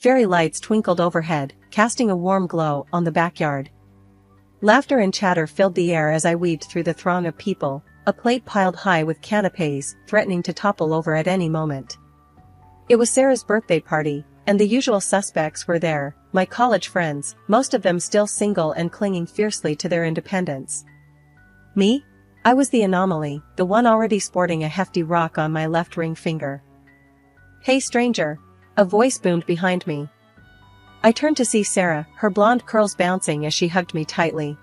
Fairy lights twinkled overhead, casting a warm glow on the backyard. Laughter and chatter filled the air as I weaved through the throng of people, a plate piled high with canapes threatening to topple over at any moment. It was Sarah's birthday party, and the usual suspects were there, my college friends, most of them still single and clinging fiercely to their independence. Me? I was the anomaly, the one already sporting a hefty rock on my left ring finger. "Hey stranger!" a voice boomed behind me. I turned to see Sarah, her blonde curls bouncing as she hugged me tightly.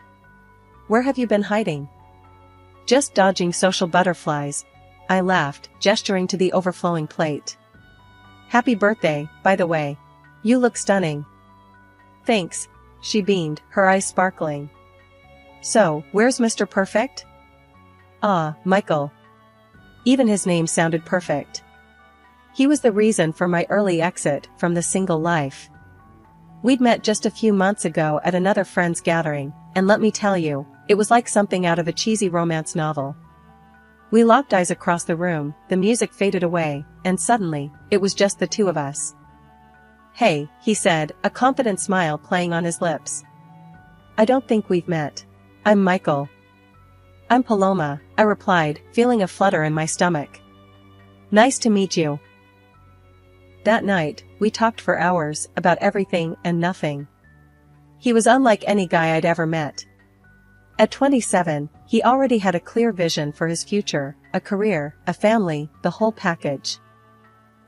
"Where have you been hiding?" "Just dodging social butterflies," I laughed, gesturing to the overflowing plate. "Happy birthday, by the way. You look stunning." "Thanks," she beamed, her eyes sparkling. "So, where's Mr. Perfect?" "Ah, Michael." Even his name sounded perfect. He was the reason for my early exit from the single life. We'd met just a few months ago at another friend's gathering, and let me tell you, it was like something out of a cheesy romance novel. We locked eyes across the room, the music faded away, and suddenly, it was just the two of us. "Hey," he said, a confident smile playing on his lips. "I don't think we've met. I'm Michael." "I'm Paloma," I replied, feeling a flutter in my stomach. "Nice to meet you." That night, we talked for hours about everything and nothing. He was unlike any guy I'd ever met. At 27, he already had a clear vision for his future, a career, a family, the whole package.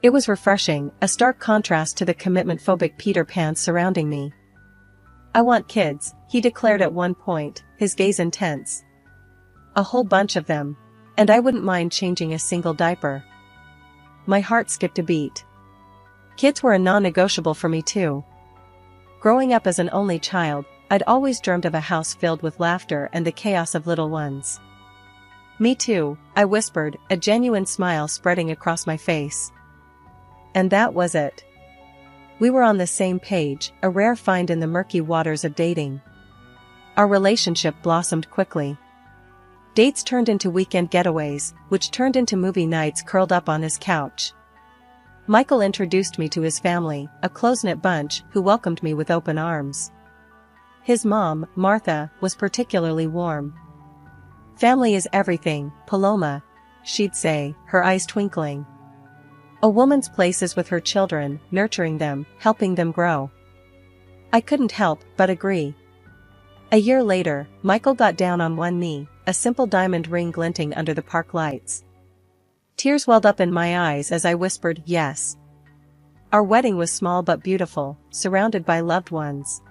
It was refreshing, a stark contrast to the commitment-phobic Peter Pan surrounding me. "I want kids," he declared at one point, his gaze intense. "A whole bunch of them. And I wouldn't mind changing a single diaper." My heart skipped a beat. Kids were a non-negotiable for me too. Growing up as an only child, I'd always dreamed of a house filled with laughter and the chaos of little ones. "Me too," I whispered, a genuine smile spreading across my face. And that was it. We were on the same page, a rare find in the murky waters of dating. Our relationship blossomed quickly. Dates turned into weekend getaways, which turned into movie nights curled up on his couch. Michael introduced me to his family, a close-knit bunch who welcomed me with open arms. His mom, Martha, was particularly warm. "Family is everything, Paloma," she'd say, her eyes twinkling. "A woman's place is with her children, nurturing them, helping them grow." I couldn't help but agree. A year later, Michael got down on one knee, a simple diamond ring glinting under the park lights. Tears welled up in my eyes as I whispered yes. Our wedding was small but beautiful, surrounded by loved ones.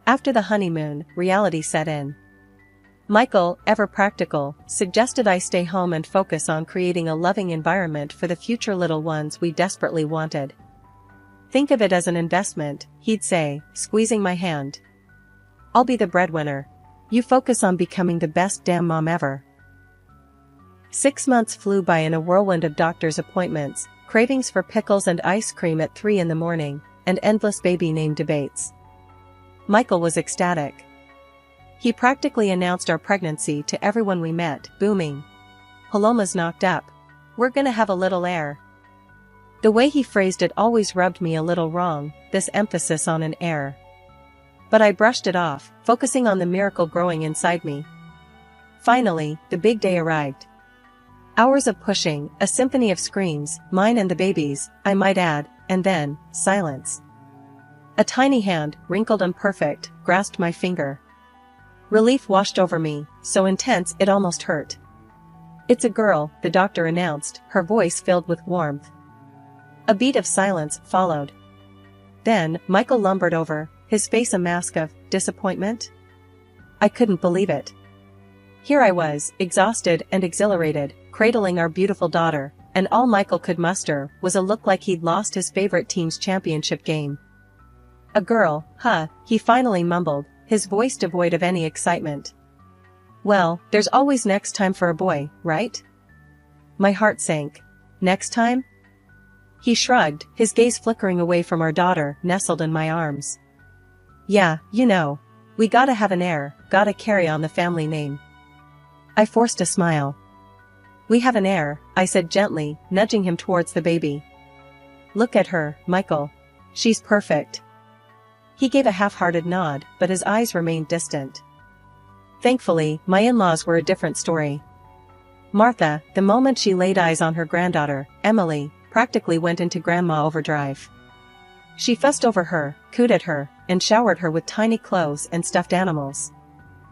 After the honeymoon, reality set in. Michael, ever practical, suggested I stay home and focus on creating a loving environment for the future little ones we desperately wanted. "Think of it as an investment," he'd say, squeezing my hand. "I'll be the breadwinner. You focus on becoming the best damn mom ever." 6 months flew by in a whirlwind of doctor's appointments, cravings for pickles and ice cream at 3 in the morning, and endless baby name debates. Michael was ecstatic. He practically announced our pregnancy to everyone we met, booming. "Paloma's knocked up. We're gonna have a little heir." The way he phrased it always rubbed me a little wrong, this emphasis on an heir. But I brushed it off, focusing on the miracle growing inside me. Finally, the big day arrived. Hours of pushing, a symphony of screams, mine and the baby's, I might add, and then, silence. A tiny hand, wrinkled and perfect, grasped my finger. Relief washed over me, so intense it almost hurt. "It's a girl," the doctor announced, her voice filled with warmth. A beat of silence followed. Then, Michael lumbered over, his face a mask of disappointment. I couldn't believe it. Here I was, exhausted and exhilarated, cradling our beautiful daughter, and all Michael could muster was a look like he'd lost his favorite team's championship game. "A girl, huh?" he finally mumbled, his voice devoid of any excitement. "Well, there's always next time for a boy, right?" My heart sank. "Next time?" He shrugged, his gaze flickering away from our daughter, nestled in my arms. "Yeah, you know. We gotta have an heir, gotta carry on the family name." I forced a smile. "We have an heir," I said gently, nudging him towards the baby. "Look at her, Michael. She's perfect. He gave a half-hearted nod, but his eyes remained distant. Thankfully, my in-laws were a different story. Martha, the moment she laid eyes on her granddaughter, Emily, practically went into grandma overdrive. She fussed over her, cooed at her, and showered her with tiny clothes and stuffed animals.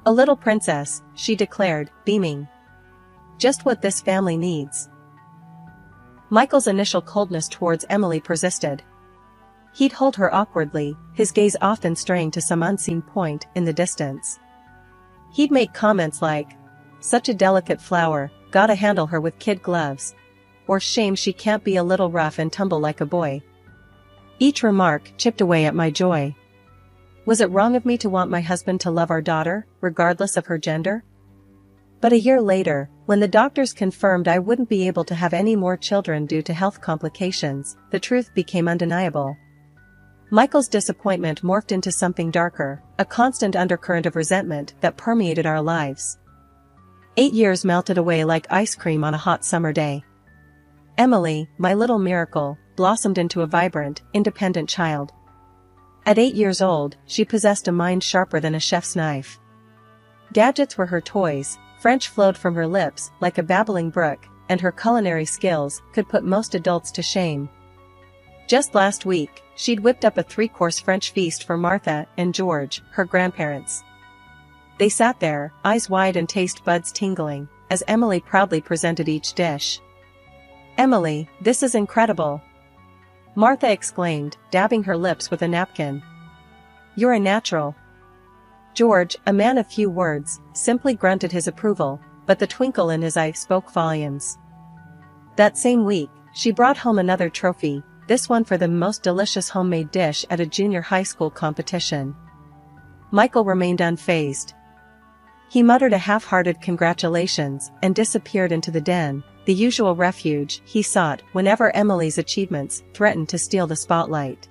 A little princess, she declared, beaming. Just what this family needs. Michael's initial coldness towards Emily persisted. He'd hold her awkwardly, his gaze often straying to some unseen point in the distance. He'd make comments like, "Such a delicate flower, gotta handle her with kid gloves," or "Shame she can't be a little rough and tumble like a boy." Each remark chipped away at my joy. Was it wrong of me to want my husband to love our daughter, regardless of her gender? But a year later, when the doctors confirmed I wouldn't be able to have any more children due to health complications, the truth became undeniable. Michael's disappointment morphed into something darker, a constant undercurrent of resentment that permeated our lives. 8 years melted away like ice cream on a hot summer day. Emily, my little miracle, blossomed into a vibrant, independent child. At 8 years old, she possessed a mind sharper than a chef's knife. Gadgets were her toys, French flowed from her lips like a babbling brook, and her culinary skills could put most adults to shame. Just last week, she'd whipped up a 3-course French feast for Martha and George, her grandparents. They sat there, eyes wide and taste buds tingling, as Emily proudly presented each dish. "Emily, this is incredible!" Martha exclaimed, dabbing her lips with a napkin. "You're a natural." George, a man of few words, simply grunted his approval, but the twinkle in his eye spoke volumes. That same week, she brought home another trophy, this one for the most delicious homemade dish at a junior high school competition. Michael remained unfazed. He muttered a half-hearted congratulations and disappeared into the den, the usual refuge he sought whenever Emily's achievements threatened to steal the spotlight.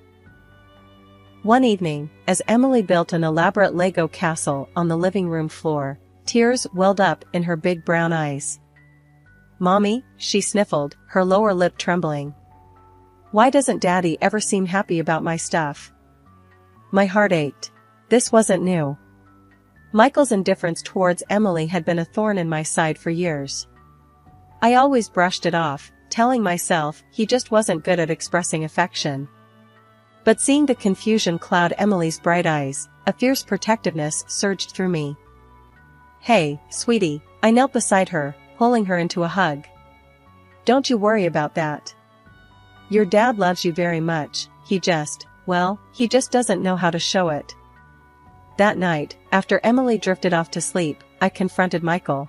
One evening, as Emily built an elaborate Lego castle on the living room floor, tears welled up in her big brown eyes. "Mommy," she sniffled, her lower lip trembling. "Why doesn't Daddy ever seem happy about my stuff?" My heart ached. This wasn't new. Michael's indifference towards Emily had been a thorn in my side for years. I always brushed it off, telling myself he just wasn't good at expressing affection. But seeing the confusion cloud Emily's bright eyes, a fierce protectiveness surged through me. "Hey, sweetie," I knelt beside her, pulling her into a hug. "Don't you worry about that. Your dad loves you very much, he just doesn't know how to show it." That night, after Emily drifted off to sleep, I confronted Michael.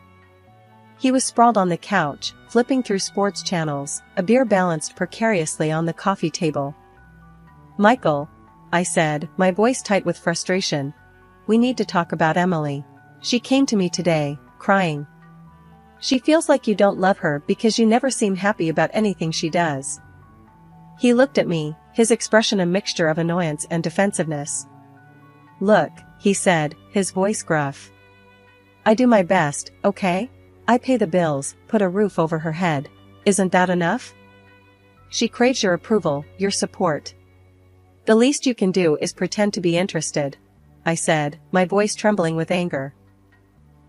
He was sprawled on the couch, flipping through sports channels, a beer balanced precariously on the coffee table. "Michael," I said, my voice tight with frustration, "we need to talk about Emily. She came to me today, crying. She feels like you don't love her because you never seem happy about anything she does." He looked at me, his expression a mixture of annoyance and defensiveness. "Look," he said, his voice gruff. "I do my best, okay? I pay the bills, put a roof over her head. Isn't that enough? She craves your approval, your support. The least you can do is pretend to be interested," I said, my voice trembling with anger.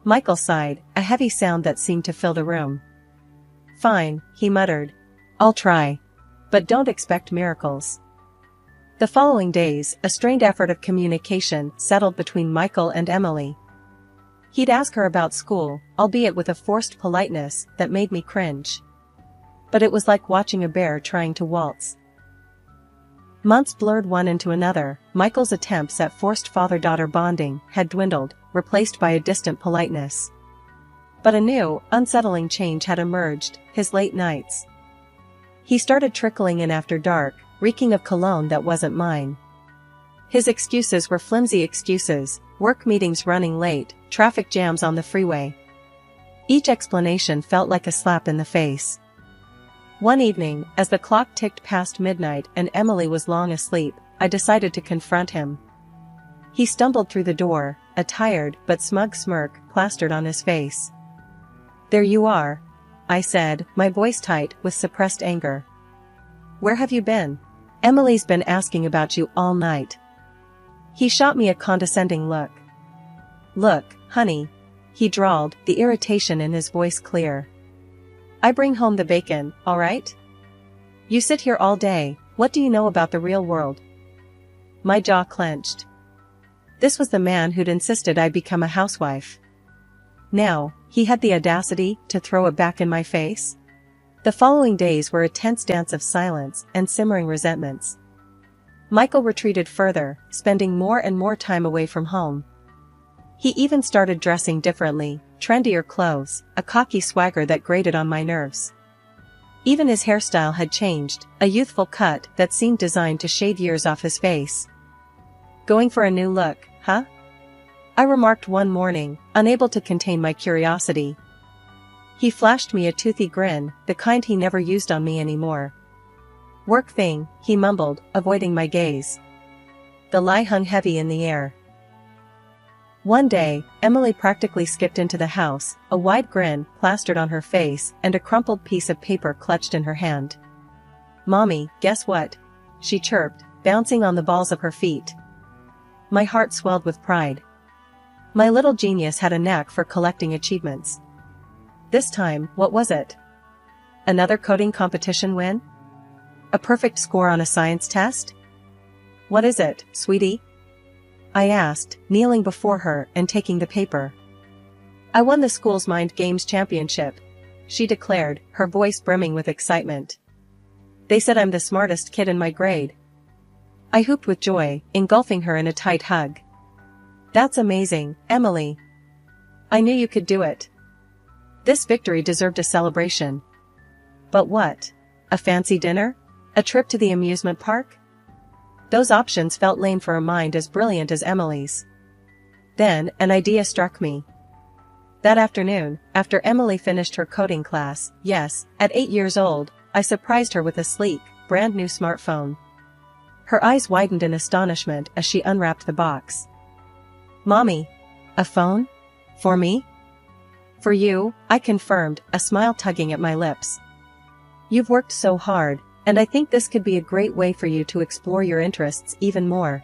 Michael sighed, a heavy sound that seemed to fill the room. "Fine," he muttered. "I'll try. But don't expect miracles." The following days, a strained effort of communication settled between Michael and Emily. He'd ask her about school, albeit with a forced politeness that made me cringe. But it was like watching a bear trying to waltz. Months blurred one into another, Michael's attempts at forced father-daughter bonding had dwindled, replaced by a distant politeness. But a new, unsettling change had emerged, his late nights. He started trickling in after dark, reeking of cologne that wasn't mine. His excuses were flimsy excuses, work meetings running late, traffic jams on the freeway. Each explanation felt like a slap in the face. One evening, as the clock ticked past midnight and Emily was long asleep, I decided to confront him. He stumbled through the door, a tired but smug smirk plastered on his face. "There you are," I said, my voice tight with suppressed anger. "Where have you been?" Emily's been asking about you all night. He shot me a condescending look. Look, honey, he drawled, the irritation in his voice clear. I bring home the bacon, all right? You sit here all day, what do you know about the real world? My jaw clenched. This was the man who'd insisted I become a housewife. Now, he had the audacity to throw it back in my face? The following days were a tense dance of silence and simmering resentments. Michael retreated further, spending more and more time away from home. He even started dressing differently, trendier clothes, a cocky swagger that grated on my nerves. Even his hairstyle had changed, a youthful cut that seemed designed to shade years off his face. Going for a new look, huh? I remarked one morning, unable to contain my curiosity. He flashed me a toothy grin, the kind he never used on me anymore. Work thing, he mumbled, avoiding my gaze. The lie hung heavy in the air. One day, Emily practically skipped into the house, a wide grin plastered on her face and a crumpled piece of paper clutched in her hand. Mommy, guess what? She chirped, bouncing on the balls of her feet. My heart swelled with pride. My little genius had a knack for collecting achievements. This time, what was it? Another coding competition win? A perfect score on a science test? What is it, sweetie? I asked, kneeling before her and taking the paper. I won the school's Mind Games championship, she declared, her voice brimming with excitement. They said I'm the smartest kid in my grade. I whooped with joy, engulfing her in a tight hug. That's amazing, Emily. I knew you could do it. This victory deserved a celebration. But what? A fancy dinner? A trip to the amusement park? Those options felt lame for a mind as brilliant as Emily's. Then, an idea struck me. That afternoon, after Emily finished her coding class, yes, at 8 years old, I surprised her with a sleek, brand new smartphone. Her eyes widened in astonishment as she unwrapped the box. Mommy, a phone? For me? For you, I confirmed, a smile tugging at my lips. You've worked so hard, and I think this could be a great way for you to explore your interests even more.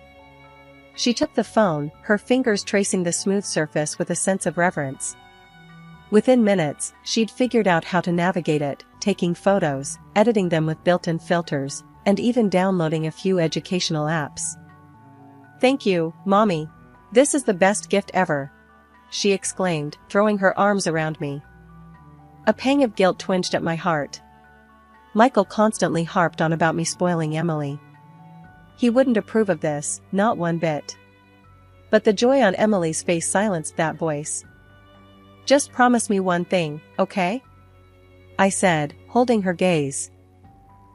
She took the phone, her fingers tracing the smooth surface with a sense of reverence. Within minutes, she'd figured out how to navigate it, taking photos, editing them with built-in filters, and even downloading a few educational apps. Thank you, Mommy. This is the best gift ever, she exclaimed, throwing her arms around me. A pang of guilt twinged at my heart. Michael constantly harped on about me spoiling Emily. He wouldn't approve of this, not one bit. But the joy on Emily's face silenced that voice. Just promise me one thing, okay? I said, holding her gaze.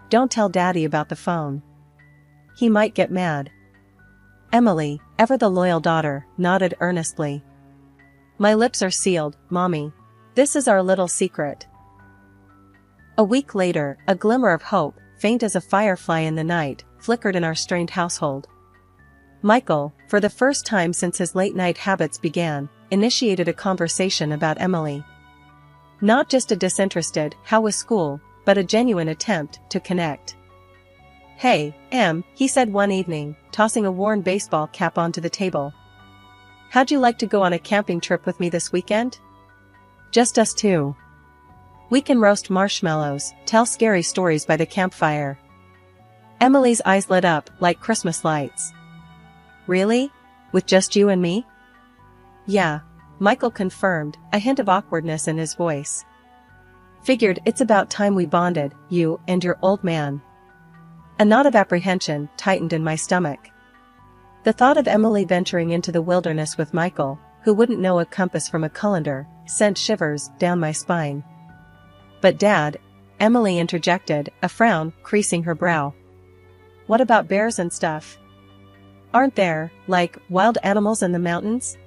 Don't tell Daddy about the phone. He might get mad. Emily, ever the loyal daughter, nodded earnestly. My lips are sealed, Mommy. This is our little secret. A week later, a glimmer of hope, faint as a firefly in the night, flickered in our strained household. Michael, for the first time since his late-night habits began, initiated a conversation about Emily. Not just a disinterested, "How was school?" but a genuine attempt to connect. Hey, Em, he said one evening, tossing a worn baseball cap onto the table. How'd you like to go on a camping trip with me this weekend? Just us two. We can roast marshmallows, tell scary stories by the campfire. Emily's eyes lit up like Christmas lights. Really? With just you and me? Yeah, Michael confirmed, a hint of awkwardness in his voice. Figured it's about time we bonded, you and your old man. A knot of apprehension tightened in my stomach. The thought of Emily venturing into the wilderness with Michael, who wouldn't know a compass from a colander, sent shivers down my spine. But Dad, Emily interjected, a frown creasing her brow. What about bears and stuff? Aren't there, like, wild animals in the mountains?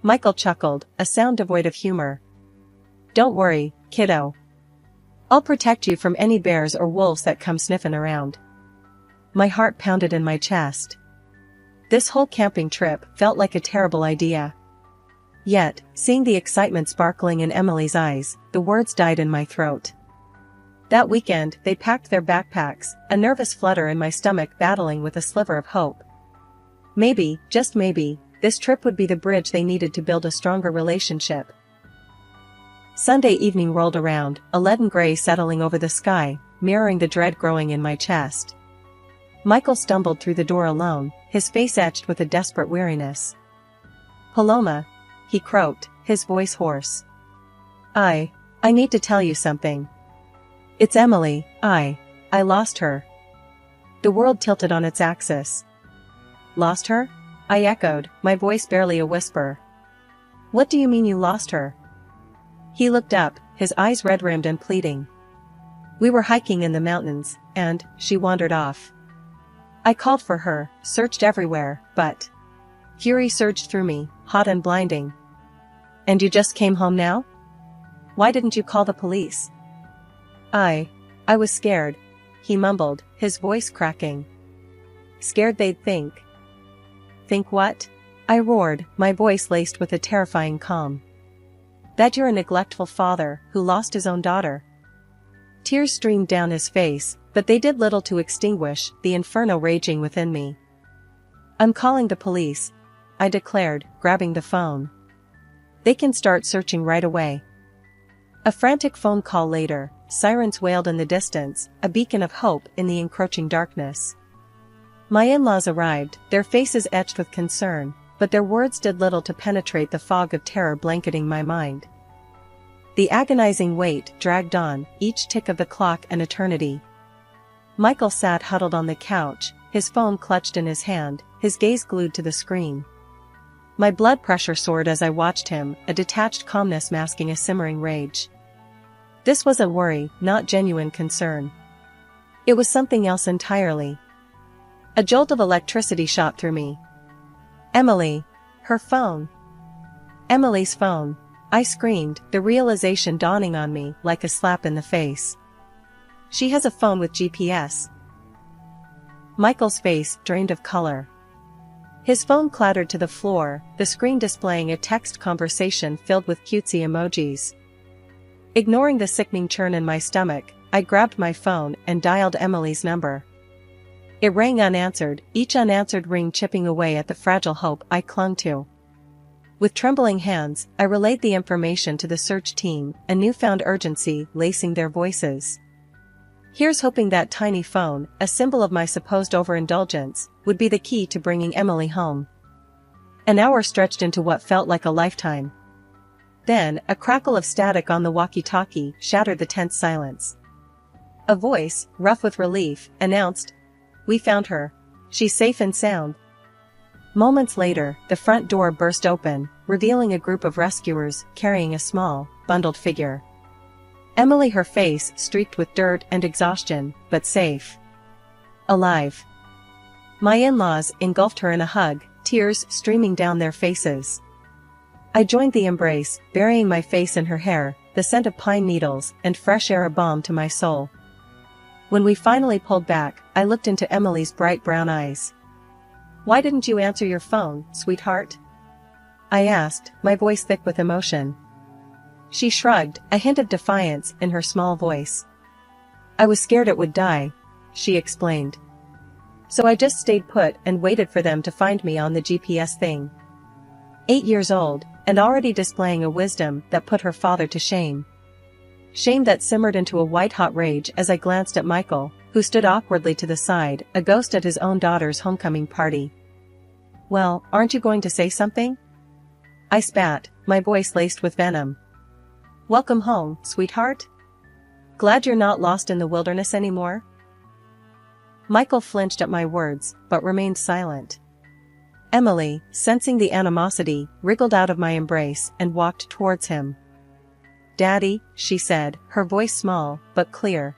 Michael chuckled, a sound devoid of humor. Don't worry, kiddo. I'll protect you from any bears or wolves that come sniffing around. My heart pounded in my chest. This whole camping trip felt like a terrible idea. Yet, seeing the excitement sparkling in Emily's eyes, the words died in my throat. That weekend, they packed their backpacks, a nervous flutter in my stomach battling with a sliver of hope. Maybe, just maybe, this trip would be the bridge they needed to build a stronger relationship. Sunday evening rolled around, a leaden gray settling over the sky, mirroring the dread growing in my chest. Michael stumbled through the door alone, his face etched with a desperate weariness. "Paloma," he croaked, his voice hoarse. I need to tell you something. It's Emily, I lost her." The world tilted on its axis. "Lost her?" I echoed, my voice barely a whisper. "What do you mean you lost her?" He looked up, his eyes red-rimmed and pleading. "We were hiking in the mountains, and she wandered off. I called for her, searched everywhere, but..." Fury surged through me, hot and blinding. "And you just came home now? Why didn't you call the police?" I was scared," he mumbled, his voice cracking. "Scared they'd think..." "Think what?" I roared, my voice laced with a terrifying calm. "That you're a neglectful father who lost his own daughter." Tears streamed down his face, but they did little to extinguish the inferno raging within me. "I'm calling the police," I declared, grabbing the phone. "They can start searching right away." A frantic phone call later, sirens wailed in the distance, a beacon of hope in the encroaching darkness. My in-laws arrived, their faces etched with concern, but their words did little to penetrate the fog of terror blanketing my mind. The agonizing wait dragged on, each tick of the clock an eternity. Michael sat huddled on the couch, his phone clutched in his hand, his gaze glued to the screen. My blood pressure soared as I watched him, a detached calmness masking a simmering rage. This was a worry, not genuine concern. It was something else entirely. A jolt of electricity shot through me. Emily. Her phone. Emily's phone. I screamed, the realization dawning on me like a slap in the face. She has a phone with GPS. Michael's face drained of color. His phone clattered to the floor, the screen displaying a text conversation filled with cutesy emojis. Ignoring the sickening churn in my stomach, I grabbed my phone and dialed Emily's number. It rang unanswered, each unanswered ring chipping away at the fragile hope I clung to. With trembling hands, I relayed the information to the search team, a newfound urgency lacing their voices. Here's hoping that tiny phone, a symbol of my supposed overindulgence, would be the key to bringing Emily home. An hour stretched into what felt like a lifetime. Then, a crackle of static on the walkie-talkie shattered the tense silence. A voice, rough with relief, announced, "We found her. She's safe and sound." Moments later, the front door burst open, revealing a group of rescuers carrying a small, bundled figure. Emily, her face streaked with dirt and exhaustion, but safe. Alive. My in-laws engulfed her in a hug, tears streaming down their faces. I joined the embrace, burying my face in her hair, the scent of pine needles and fresh air a balm to my soul. When we finally pulled back, I looked into Emily's bright brown eyes. "Why didn't you answer your phone, sweetheart?" I asked, my voice thick with emotion. She shrugged, a hint of defiance in her small voice. "I was scared it would die," she explained. "So I just stayed put and waited for them to find me on the GPS thing." 8 years old, and already displaying a wisdom that put her father to shame. Shame that simmered into a white-hot rage as I glanced at Michael, who stood awkwardly to the side, a ghost at his own daughter's homecoming party. "Well, aren't you going to say something?" I spat, my voice laced with venom. "Welcome home, sweetheart? Glad you're not lost in the wilderness anymore?" Michael flinched at my words, but remained silent. Emily, sensing the animosity, wriggled out of my embrace and walked towards him. "Daddy," she said, her voice small, but clear.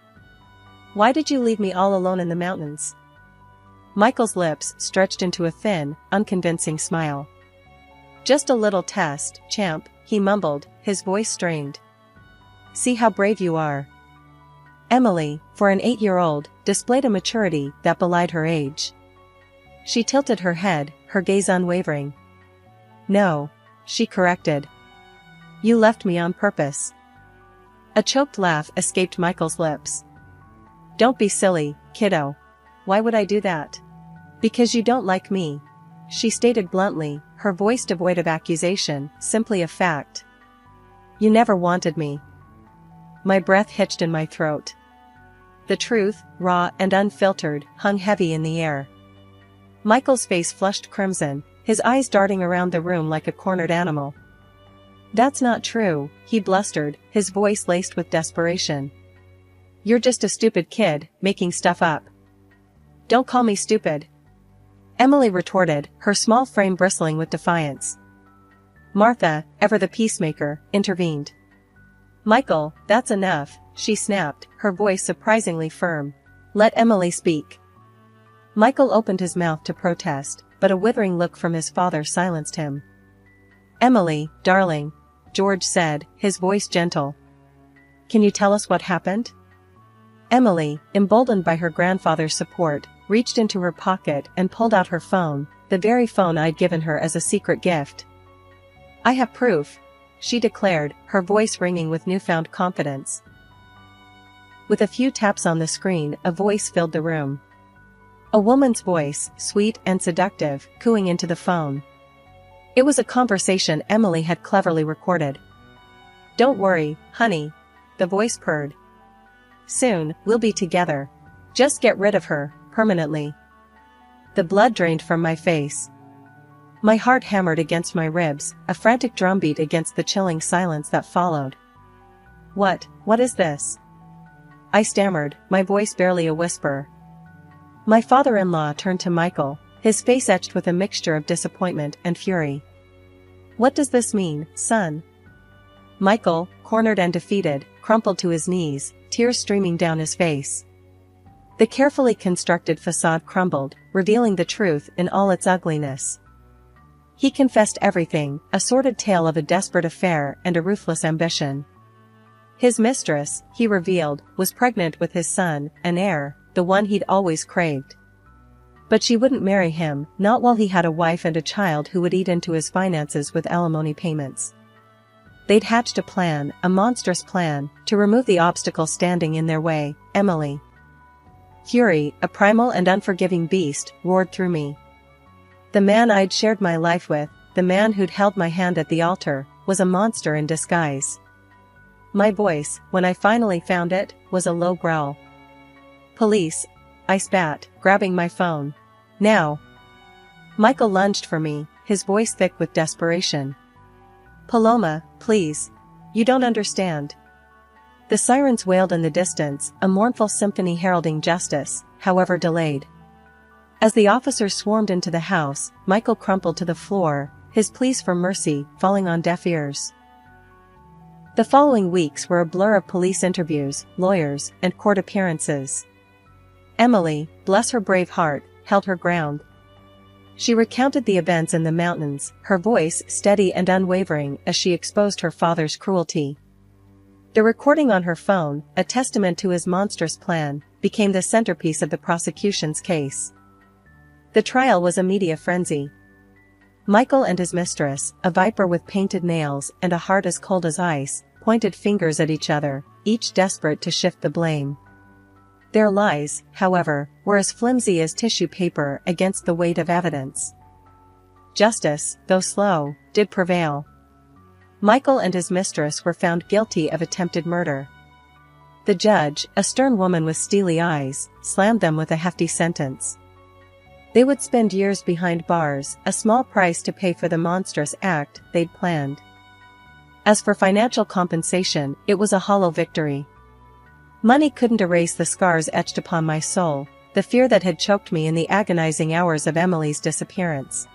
"Why did you leave me all alone in the mountains?" Michael's lips stretched into a thin, unconvincing smile. "Just a little test, champ," he mumbled, his voice strained. "See how brave you are." Emily, for an 8-year-old, displayed a maturity that belied her age. She tilted her head, her gaze unwavering. "No," she corrected. "You left me on purpose." A choked laugh escaped Michael's lips. "Don't be silly, kiddo. Why would I do that?" "Because you don't like me," she stated bluntly, her voice devoid of accusation, simply a fact. "You never wanted me." My breath hitched in my throat. The truth, raw and unfiltered, hung heavy in the air. Michael's face flushed crimson, his eyes darting around the room like a cornered animal. "That's not true," he blustered, his voice laced with desperation. "You're just a stupid kid, making stuff up." "Don't call me stupid," Emily retorted, her small frame bristling with defiance. Martha, ever the peacemaker, intervened. "Michael, that's enough," she snapped, her voice surprisingly firm. "Let Emily speak." Michael opened his mouth to protest, but a withering look from his father silenced him. "Emily, darling," George said, his voice gentle. "Can you tell us what happened?" Emily, emboldened by her grandfather's support, reached into her pocket and pulled out her phone, the very phone I'd given her as a secret gift. "I have proof," she declared, her voice ringing with newfound confidence. With a few taps on the screen, a voice filled the room. A woman's voice, sweet and seductive, cooing into the phone. It was a conversation Emily had cleverly recorded. "Don't worry, honey," the voice purred. "Soon, we'll be together. Just get rid of her, permanently." The blood drained from my face. My heart hammered against my ribs, a frantic drumbeat against the chilling silence that followed. What is this?" I stammered, my voice barely a whisper. My father-in-law turned to Michael, his face etched with a mixture of disappointment and fury. "What does this mean, son?" Michael, cornered and defeated, crumpled to his knees, tears streaming down his face. The carefully constructed facade crumbled, revealing the truth in all its ugliness. He confessed everything, a sordid tale of a desperate affair and a ruthless ambition. His mistress, he revealed, was pregnant with his son, an heir, the one he'd always craved. But she wouldn't marry him, not while he had a wife and a child who would eat into his finances with alimony payments. They'd hatched a plan, a monstrous plan, to remove the obstacle standing in their way, Emily. Fury, a primal and unforgiving beast, roared through me. The man I'd shared my life with, the man who'd held my hand at the altar, was a monster in disguise. My voice, when I finally found it, was a low growl. "Police," I spat, grabbing my phone. "Now." Michael lunged for me, his voice thick with desperation. "Paloma, please. You don't understand." The sirens wailed in the distance, a mournful symphony heralding justice, however delayed. As the officers swarmed into the house, Michael crumpled to the floor, his pleas for mercy falling on deaf ears. The following weeks were a blur of police interviews, lawyers, and court appearances. Emily, bless her brave heart, held her ground. She recounted the events in the mountains, her voice steady and unwavering as she exposed her father's cruelty. The recording on her phone, a testament to his monstrous plan, became the centerpiece of the prosecution's case. The trial was a media frenzy. Michael and his mistress, a viper with painted nails and a heart as cold as ice, pointed fingers at each other, each desperate to shift the blame. Their lies, however, were as flimsy as tissue paper against the weight of evidence. Justice, though slow, did prevail. Michael and his mistress were found guilty of attempted murder. The judge, a stern woman with steely eyes, slammed them with a hefty sentence. They would spend years behind bars, a small price to pay for the monstrous act they'd planned. As for financial compensation, it was a hollow victory. Money couldn't erase the scars etched upon my soul, the fear that had choked me in the agonizing hours of Emily's disappearance.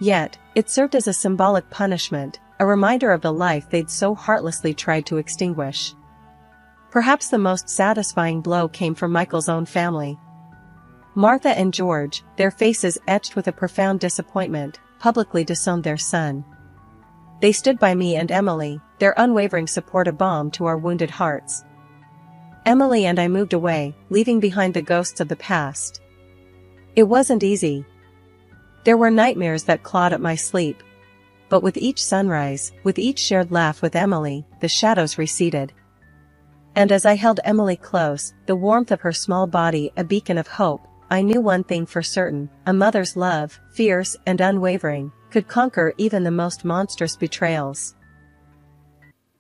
Yet, it served as a symbolic punishment, a reminder of the life they'd so heartlessly tried to extinguish. Perhaps the most satisfying blow came from Michael's own family. Martha and George, their faces etched with a profound disappointment, publicly disowned their son. They stood by me and Emily, their unwavering support a balm to our wounded hearts. Emily and I moved away, leaving behind the ghosts of the past. It wasn't easy. There were nightmares that clawed at my sleep. But with each sunrise, with each shared laugh with Emily, the shadows receded. And as I held Emily close, the warmth of her small body a beacon of hope, I knew one thing for certain: a mother's love, fierce and unwavering, could conquer even the most monstrous betrayals.